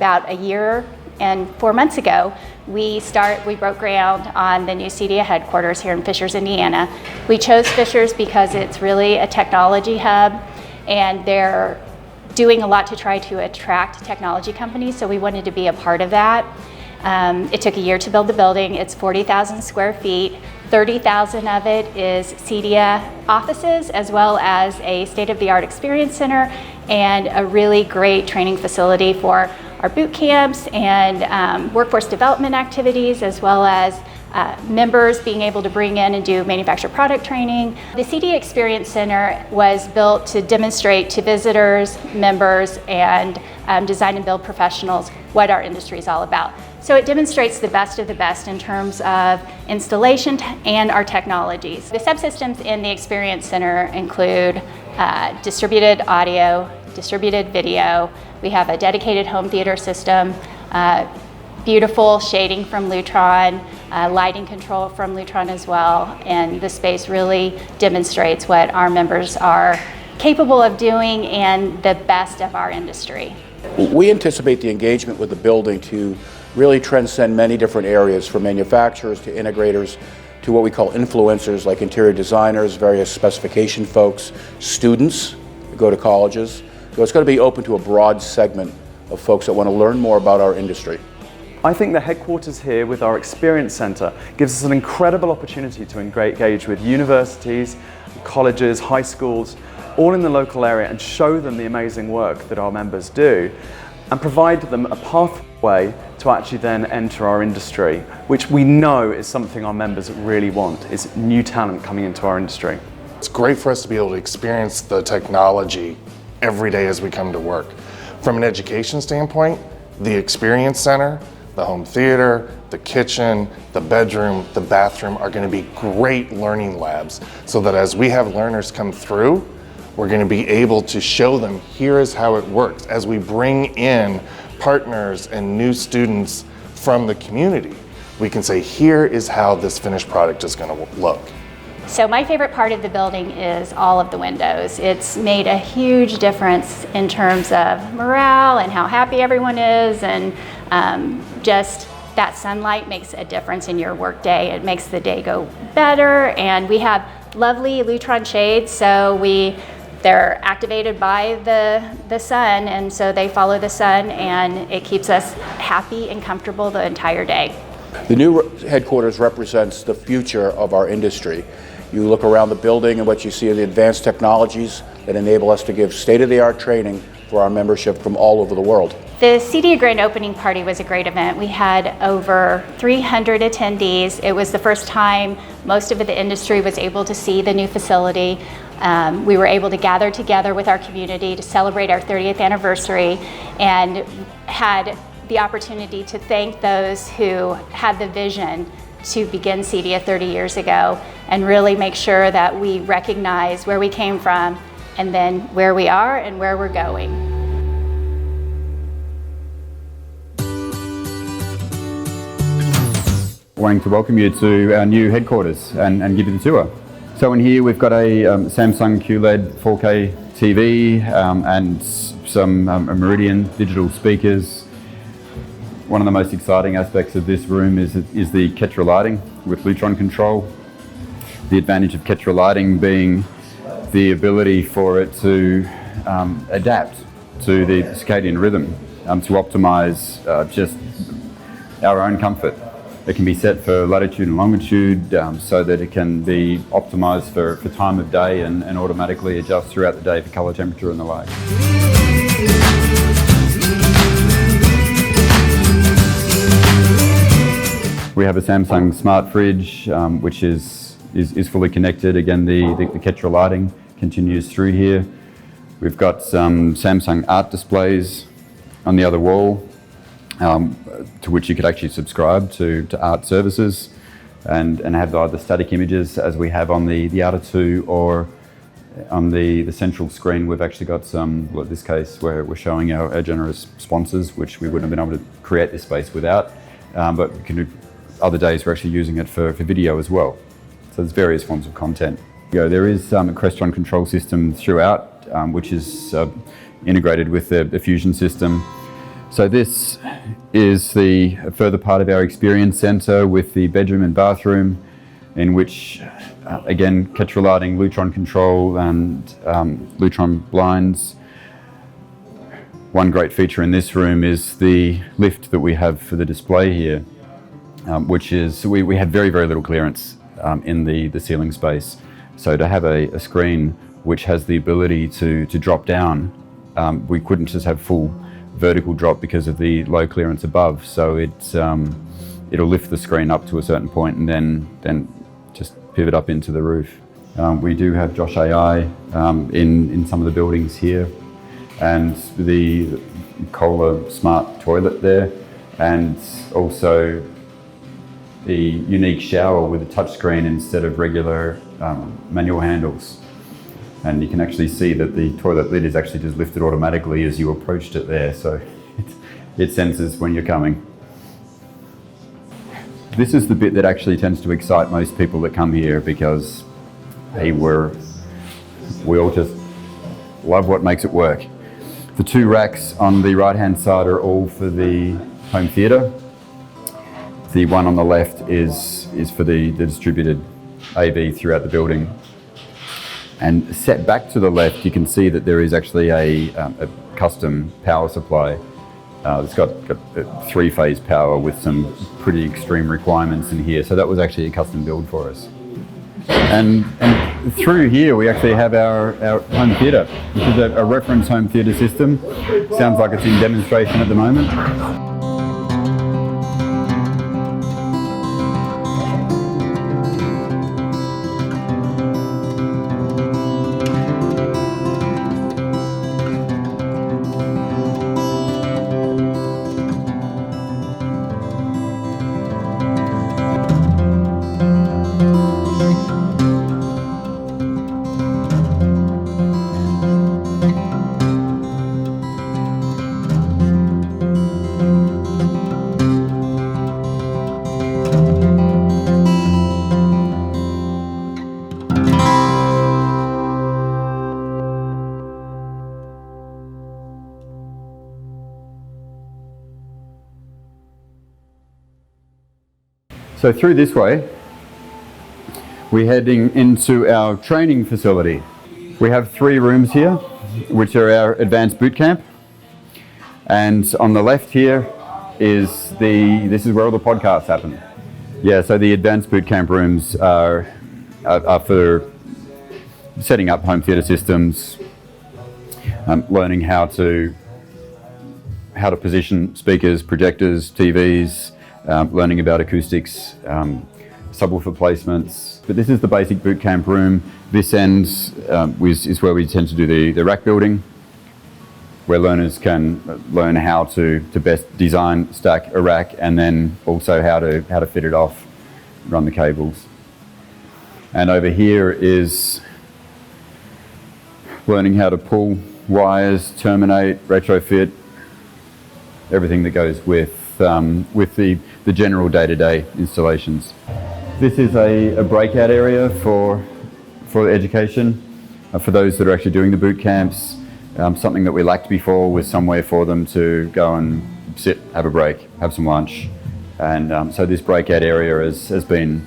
about a year and 4 months ago, we broke ground on the new CEDIA headquarters here in Fishers, Indiana. We chose Fishers because it's really a technology hub, and they're doing a lot to try to attract technology companies, so we wanted to be a part of that. It took a year to build the building. It's 40,000 square feet. 30,000 of it is CEDIA offices, as well as a state-of-the-art experience center and a really great training facility for our boot camps and workforce development activities, as well as members being able to bring in and do manufactured product training. The CEDIA Experience Center was built to demonstrate to visitors, members, and design and build professionals what our industry is all about. So it demonstrates the best of the best in terms of installation and our technologies. The subsystems in the Experience Center include distributed audio, distributed video. We have a dedicated home theater system, beautiful shading from Lutron, lighting control from Lutron as well, and the space really demonstrates what our members are capable of doing and the best of our industry. We anticipate the engagement with the building to really transcend many different areas, from manufacturers to integrators to what we call influencers like interior designers, various specification folks, students who go to colleges. So it's going to be open to a broad segment of folks that want to learn more about our industry. I think the headquarters here with our Experience Centre gives us an incredible opportunity to engage with universities, colleges, high schools, all in the local area, and show them the amazing work that our members do and provide them a pathway to actually then enter our industry, which we know is something our members really want, is new talent coming into our industry. It's great for us to be able to experience the technology every day as we come to work. From an education standpoint, the Experience Center, the home theater, the kitchen, the bedroom, the bathroom are going to be great learning labs, so that as we have learners come through, we're going to be able to show them, here is how it works. As we bring in partners and new students from the community, we can say, here is how this finished product is going to look. So my favorite part of the building is all of the windows. It's made a huge difference in terms of morale and how happy everyone is, and just that sunlight makes a difference in your work day. It makes the day go better, and we have lovely Lutron shades, so they're activated by the sun, and so they follow the sun, and it keeps us happy and comfortable the entire day. The new headquarters represents the future of our industry. You look around the building and what you see are the advanced technologies that enable us to give state-of-the-art training for our membership from all over the world. The CEDIA Grand Opening Party was a great event. We had over 300 attendees. It was the first time most of the industry was able to see the new facility. We were able to gather together with our community to celebrate our 30th anniversary, and had the opportunity to thank those who had the vision to begin CEDIA 30 years ago, and really make sure that we recognize where we came from and then where we are and where we're going. Wanting to welcome you to our new headquarters and give you the tour. So in here we've got a Samsung QLED 4K TV and some Meridian digital speakers. One of the most exciting aspects of this room is the Ketra lighting with Lutron control. The advantage of Ketra lighting being the ability for it to adapt to the circadian rhythm to optimize just our own comfort. It can be set for latitude and longitude so that it can be optimized for time of day and automatically adjust throughout the day for color, temperature and the like. We have a Samsung smart fridge which is fully connected. Again, the Ketra lighting continues through here. We've got some Samsung art displays on the other wall to which you could actually subscribe to art services and have either static images as we have on the outer two, or on the central screen we've actually got some, well, in this case we're showing our generous sponsors, which we wouldn't have been able to create this space without, but we can do, other days we're actually using it for video as well. So there's various forms of content. There is a Crestron control system throughout, which is integrated with the fusion system. So this is the further part of our experience centre with the bedroom and bathroom, in which, again, Ketra lighting, Lutron control and Lutron blinds. One great feature in this room is the lift that we have for the display here, which is, we have very, very little clearance in the ceiling space. So to have a screen which has the ability to drop down, we couldn't just have full vertical drop because of the low clearance above. So it'll lift the screen up to a certain point and then just pivot up into the roof. We do have Josh AI in some of the buildings here, and the Kohler smart toilet there, and also the unique shower with a touchscreen instead of regular manual handles. And you can actually see that the toilet lid is actually just lifted automatically as you approached it there, so it senses when you're coming. This is the bit that actually tends to excite most people that come here, because hey, we all just love what makes it work. The two racks on the right-hand side are all for the home theatre. The one on the left is for the distributed AV throughout the building. And set back to the left, you can see that there is actually a custom power supply. It's got three-phase power with some pretty extreme requirements in here. So that was actually a custom build for us. And through here, we actually have our home theatre, which is a reference home theatre system. Sounds like it's in demonstration at the moment. So through this way, we're heading into our training facility. We have 3 rooms here, which are our advanced boot camp. And on the left here this is where all the podcasts happen. Yeah, so the advanced boot camp rooms are for setting up home theatre systems, learning how to position speakers, projectors, TVs, learning about acoustics, subwoofer placements. But this is the basic boot camp room. This end is where we tend to do the rack building, where learners can learn how to best design, stack a rack, and then also how to fit it off, run the cables. And over here is learning how to pull wires, terminate, retrofit, everything that goes with the general day-to-day installations. This is a breakout area for education, for those that are actually doing the boot camps. Something that we lacked before was somewhere for them to go and sit, have a break, have some lunch. And so this breakout area has been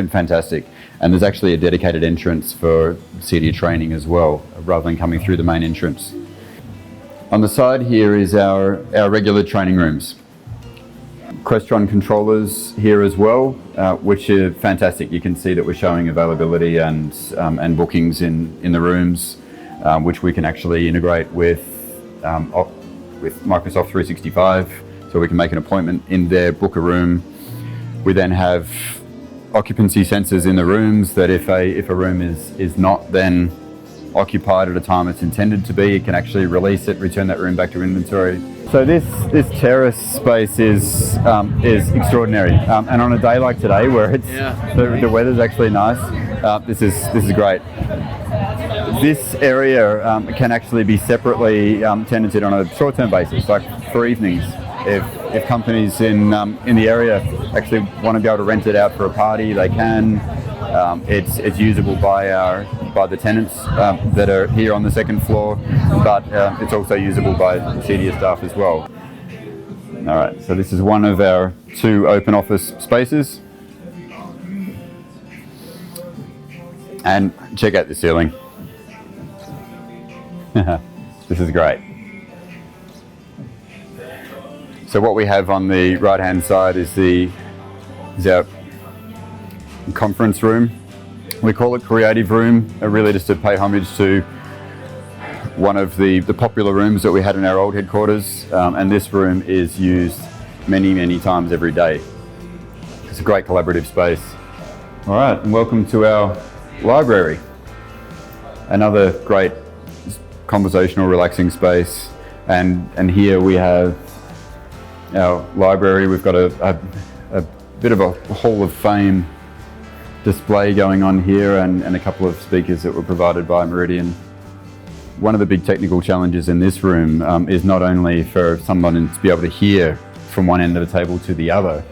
fantastic. And there's actually a dedicated entrance for CEDIA training as well, rather than coming through the main entrance. On the side here is our regular training rooms. Crestron controllers here as well, which are fantastic. You can see that we're showing availability and bookings in the rooms, which we can actually integrate with Microsoft 365. So we can make an appointment in there, book a room. We then have occupancy sensors in the rooms that if a room is not then occupied at a time it's intended to be, it can actually release it, return that room back to inventory. So this terrace space is extraordinary, and on a day like today where it's the weather's actually nice, this is great. This area can actually be separately tenanted on a short-term basis, like for evenings. If companies in the area actually want to be able to rent it out for a party, they can. It's usable by our by the tenants that are here on the second floor, but it's also usable by CEDIA staff as well. All right, so this is one of our 2 open office spaces. And check out the ceiling. This is great. So what we have on the right-hand side is our conference room. We call it creative room, really just to pay homage to one of the popular rooms that we had in our old headquarters, and this room is used many times every day. It's a great collaborative space. All right, and welcome to our library. Another great conversational, relaxing space, and here we have our library. We've got a bit of a Hall of Fame display going on here, and a couple of speakers that were provided by Meridian. One of the big technical challenges in this room is not only for someone to be able to hear from one end of the table to the other.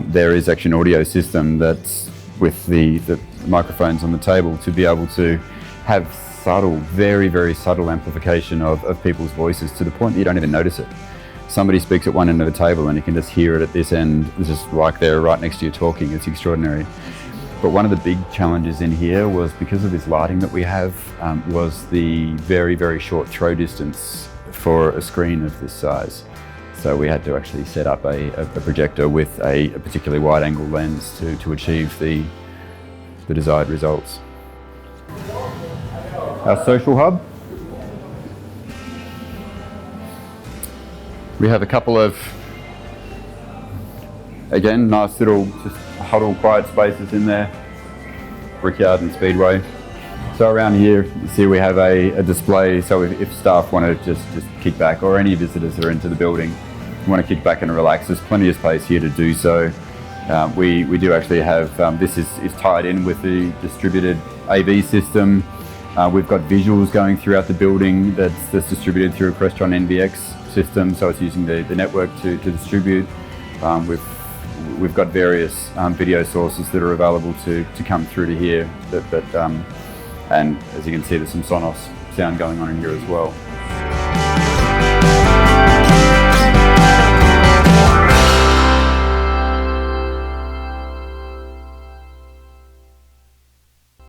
There is actually an audio system that's with the microphones on the table to be able to have subtle, very subtle amplification of people's voices to the point that you don't even notice it. Somebody speaks at one end of the table and you can just hear it at this end. It's just like they're right next to you talking. It's extraordinary. But one of the big challenges in here was, because of this lighting that we have, was the very short throw distance for a screen of this size. So we had to actually set up a projector with a particularly wide angle lens to achieve the desired results. Our social hub. We have a couple of, again, nice little just huddle quiet spaces in there, Brickyard and Speedway. So around here, you see we have a display, so if staff want to just kick back, or any visitors that are into the building want to kick back and relax, there's plenty of space here to do so. We do actually have, this is tied in with the distributed AV system. We've got visuals going throughout the building that's distributed through a Crestron NVX system, so it's using the network to distribute. We've got various video sources that are available to come through to here, and as you can see, there's some Sonos sound going on in here as well.